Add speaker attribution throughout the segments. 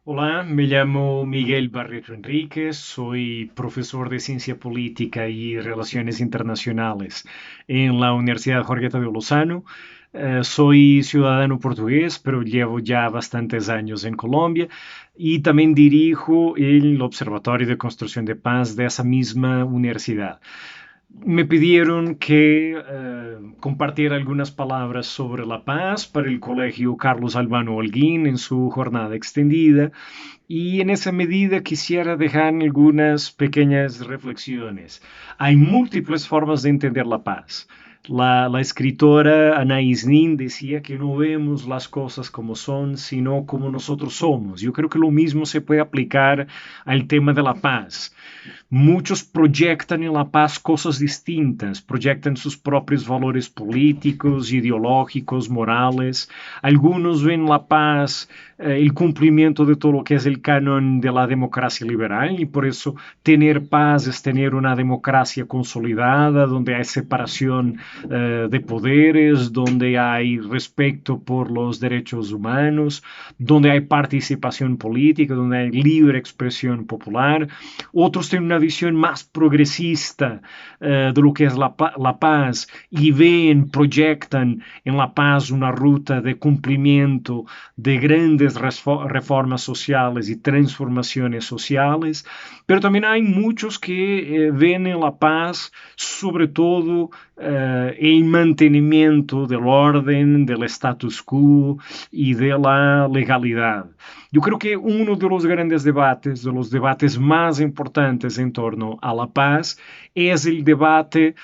Speaker 1: Hola, me llamo Miguel Barreto Enríquez, soy profesor de Ciencia Política y Relaciones Internacionales en la Universidad Jorge de Lozano. Soy ciudadano portugués, pero llevo ya bastantes años en Colombia y también dirijo el Observatorio de Construcción de Paz de esa misma universidad. Me pidieron que compartiera algunas palabras sobre la paz para el Colegio Carlos Albano Holguín en su jornada extendida y en esa medida quisiera dejar algunas pequeñas reflexiones. Hay múltiples formas de entender la paz. La escritora Anaïs Nin decía que no vemos las cosas como son, sino como nosotros somos. Yo creo que lo mismo se puede aplicar al tema de la paz. Muchos proyectan en la paz cosas distintas, proyectan sus propios valores políticos, ideológicos, morales. Algunos ven la paz el cumplimiento de todo lo que es el canon de la democracia liberal y por eso tener paz es tener una democracia consolidada donde hay separación de poderes, donde hay respeto por los derechos humanos, donde hay participación política, donde hay libre expresión popular. Otros tienen una visión más progresista de lo que es la paz y ven, proyectan en la paz una ruta de cumplimiento de grandes reformas sociales y transformaciones sociales, pero también hay muchos que ven en la paz sobre todo el mantenimiento del orden, del status quo y de la legalidad. Yo creo que uno de los grandes debates, de los debates más importantes en torno a la paz, es el debate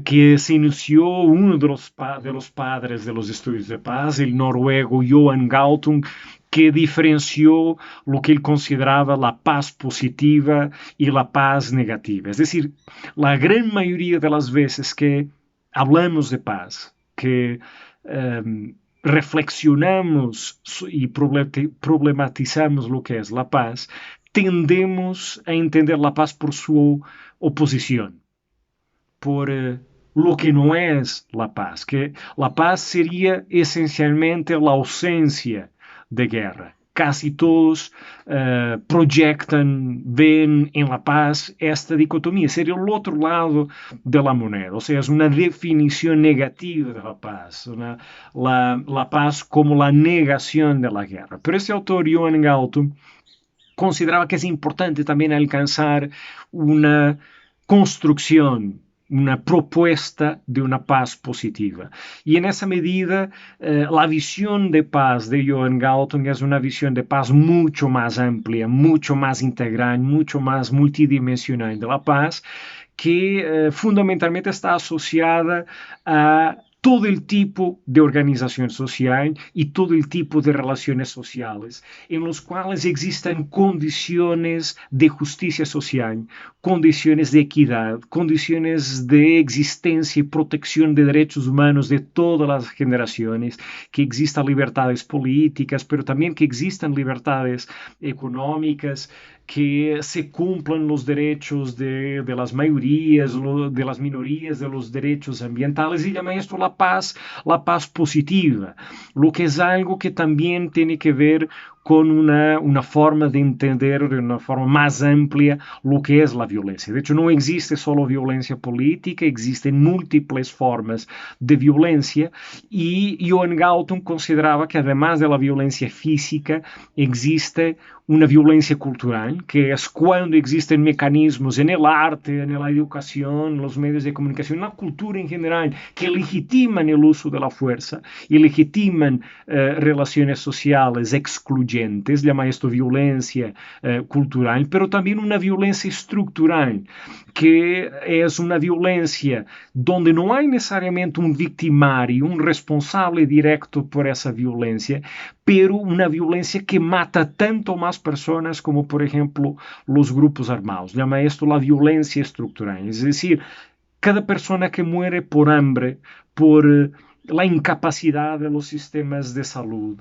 Speaker 1: que se inició uno de los padres de los estudios de paz, el noruego Johan Galtung, que diferenció lo que él consideraba la paz positiva y la paz negativa. Es decir, la gran mayoría de las veces que hablamos de paz, que reflexionamos y problematizamos lo que es la paz, tendemos a entender la paz por su oposición, por lo que no es la paz, que la paz sería esencialmente la ausencia de guerra. Casi todos proyectan, ven en la paz esta dicotomía, sería el otro lado de la moneda, o sea, es una definición negativa de la paz, la paz como la negación de la guerra. Pero este autor, Johan Galtung, consideraba que es importante también alcanzar una construcción, una propuesta de una paz positiva. Y en esa medida, la visión de paz de Johan Galtung es una visión de paz mucho más amplia, mucho más integral, mucho más multidimensional de la paz, que fundamentalmente está asociada a todo el tipo de organización social y todo el tipo de relaciones sociales, en los cuales existan condiciones de justicia social, condiciones de equidad, condiciones de existencia y protección de derechos humanos de todas las generaciones, que existan libertades políticas, pero también que existan libertades económicas, que se cumplan los derechos de las mayorías, de las minorías, de los derechos ambientales, y llama esto la paz positiva, lo que es algo que también tiene que ver con una forma de entender de una forma más amplia lo que es la violencia. De hecho, no existe solo violencia política, existen múltiples formas de violencia y Johan Galtung consideraba que además de la violencia física existe una violencia cultural, que es cuando existen mecanismos en el arte, en la educación, en los medios de comunicación, en la cultura en general, que legitiman el uso de la fuerza y legitiman relaciones sociales excluyentes, llama esto violencia cultural, pero también una violencia estructural, que es una violencia donde no hay necesariamente un victimario, un responsable directo por esa violencia, pero una violencia que mata tanto más personas como, por ejemplo, los grupos armados. Llama esto la violencia estructural. Es decir, cada persona que muere por hambre, por la incapacidad de los sistemas de salud,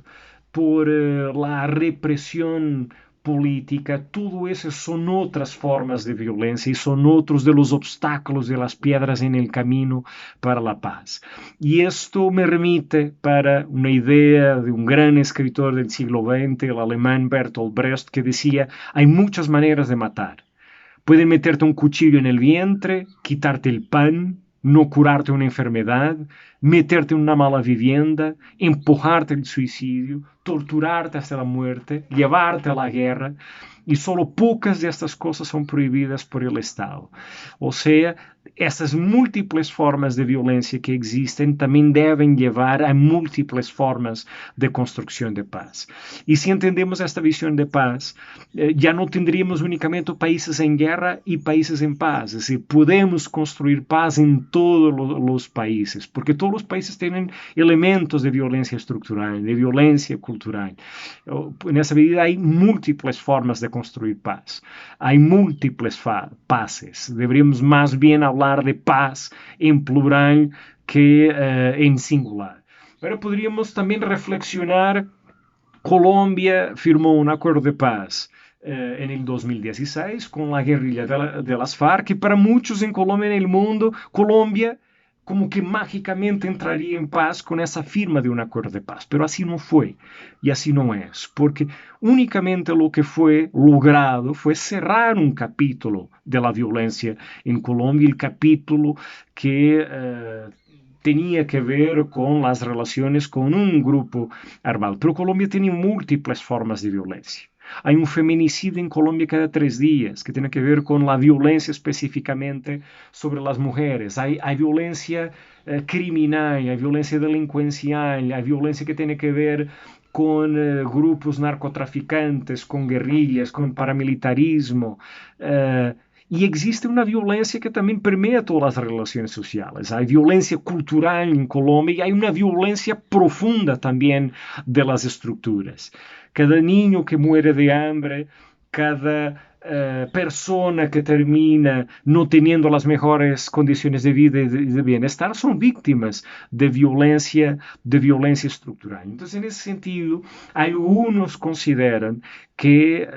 Speaker 1: por la represión política, todo eso son otras formas de violencia y son otros de los obstáculos, de las piedras en el camino para la paz. Y esto me remite para una idea de un gran escritor del siglo XX, el alemán Bertolt Brecht, que decía, hay muchas maneras de matar. Pueden meterte un cuchillo en el vientre, quitarte el pan, no curarte una enfermedad, meterte en una mala vivienda, empujarte al suicidio, torturarte hasta la muerte, llevarte a la guerra, y solo pocas de estas cosas son prohibidas por el Estado. O sea, essas múltiples formas de violencia que existen también deben llevar a múltiples formas de construcción de paz. Y si entendemos esta visión de paz, ya no tendríamos únicamente países en guerra y países en paz. Es decir, podemos construir paz en todos los países, porque todos los países tienen elementos de violencia estructural, de violencia cultural. En esa medida hay múltiples formas de construir paz. Hay múltiples paces. Deberíamos más bien hablar de paz en plural que en singular. Pero podríamos también reflexionar. Colombia firmó un acuerdo de paz en el 2016 con la guerrilla de las FARC y para muchos en Colombia y en el mundo, Colombia como que mágicamente entraría en paz con esa firma de un acuerdo de paz. Pero así no fue y así no es, porque únicamente lo que fue logrado fue cerrar un capítulo de la violencia en Colombia, el capítulo que tenía que ver con las relaciones con un grupo armado. Pero Colombia tiene múltiples formas de violencia. Hay un feminicidio en Colombia cada 3 días que tiene que ver con la violencia específicamente sobre las mujeres. Hay violencia criminal, hay violencia delincuencial, hay violencia que tiene que ver con grupos narcotraficantes, con guerrillas, con paramilitarismo. Y existe una violencia que también permea todas las relaciones sociales. Hay violencia cultural en Colombia y hay una violencia profunda también de las estructuras. Cada niño que muere de hambre, cada persona que termina no teniendo las mejores condiciones de vida y de bienestar son víctimas de violencia estructural. Entonces, en ese sentido, algunos consideran que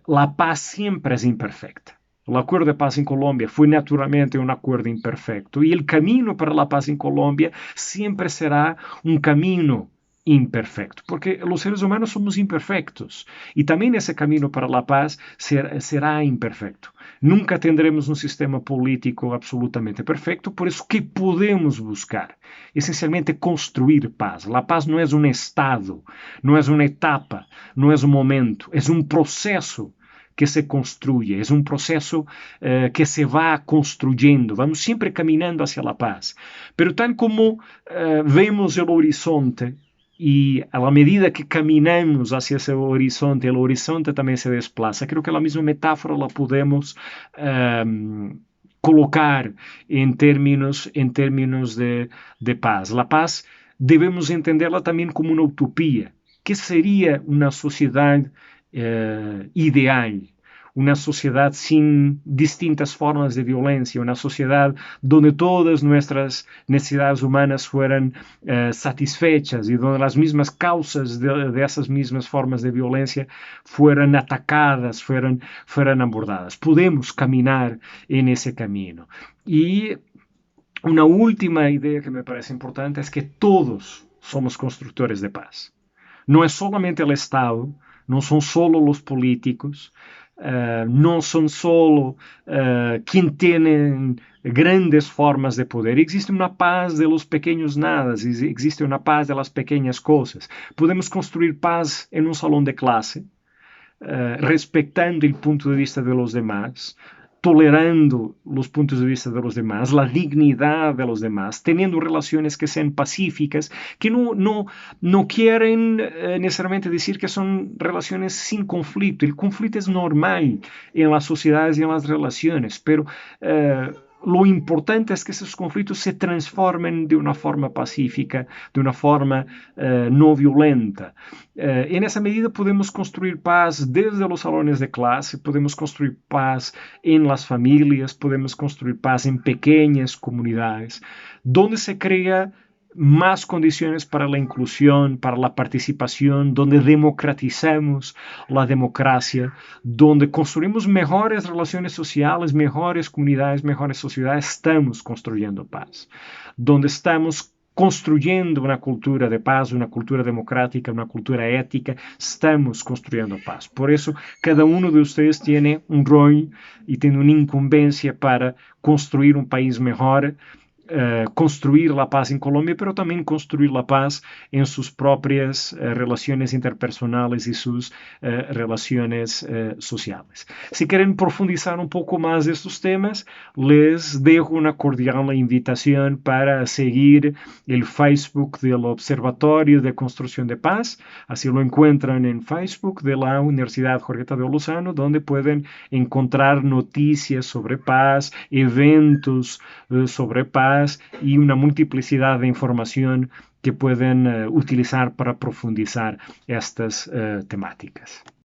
Speaker 1: la paz siempre es imperfecta. El acuerdo de paz en Colombia fue naturalmente un acuerdo imperfecto y el camino para la paz en Colombia siempre será un camino imperfecto, porque los seres humanos somos imperfectos y también ese camino para la paz será imperfecto. Nunca tendremos un sistema político absolutamente perfecto, por eso que podemos buscar esencialmente construir paz. La paz no es un estado, no es una etapa, no es un momento, es un proceso que se construye, es un proceso que se va construyendo, vamos siempre caminando hacia la paz. Pero tal como vemos el horizonte, y a la medida que caminamos hacia ese horizonte, el horizonte también se desplaza. Creo que la misma metáfora la podemos colocar en términos de paz. La paz debemos entenderla también como una utopía. ¿Qué sería una sociedad ideal? Una sociedad sin distintas formas de violencia, una sociedad donde todas nuestras necesidades humanas fueran satisfechas y donde las mismas causas de esas mismas formas de violencia fueran atacadas, fueran abordadas. Podemos caminar en ese camino. Y una última idea que me parece importante es que todos somos constructores de paz. No es solamente el Estado, no son solo los políticos, no son solo quienes tienen grandes formas de poder. Existe una paz de los pequeños nadas, existe una paz de las pequeñas cosas. Podemos construir paz en un salón de clase, respetando el punto de vista de los demás, tolerando los puntos de vista de los demás, la dignidad de los demás, teniendo relaciones que sean pacíficas, que no quieren necesariamente decir que son relaciones sin conflicto. El conflicto es normal en las sociedades y en las relaciones, pero lo importante es que esos conflictos se transformen de una forma pacífica, de una forma no violenta. En esa medida podemos construir paz desde los salones de clase, podemos construir paz en las familias, podemos construir paz en pequeñas comunidades, donde se crea más condiciones para la inclusión, para la participación, donde democratizamos la democracia, donde construimos mejores relaciones sociales, mejores comunidades, mejores sociedades, estamos construyendo paz. Donde estamos construyendo una cultura de paz, una cultura democrática, una cultura ética, estamos construyendo paz. Por eso, cada uno de ustedes tiene un rol y tiene una incumbencia para construir un país mejor, construir la paz en Colombia, pero también construir la paz en sus propias relaciones interpersonales y sus relaciones sociales. Si quieren profundizar un poco más de estos temas, les dejo una cordial invitación para seguir el Facebook del Observatorio de Construcción de Paz. Así lo encuentran en Facebook de la Universidad Jorge Tadeo Lozano, donde pueden encontrar noticias sobre paz, eventos sobre paz y una multiplicidad de información que pueden utilizar para profundizar estas temáticas.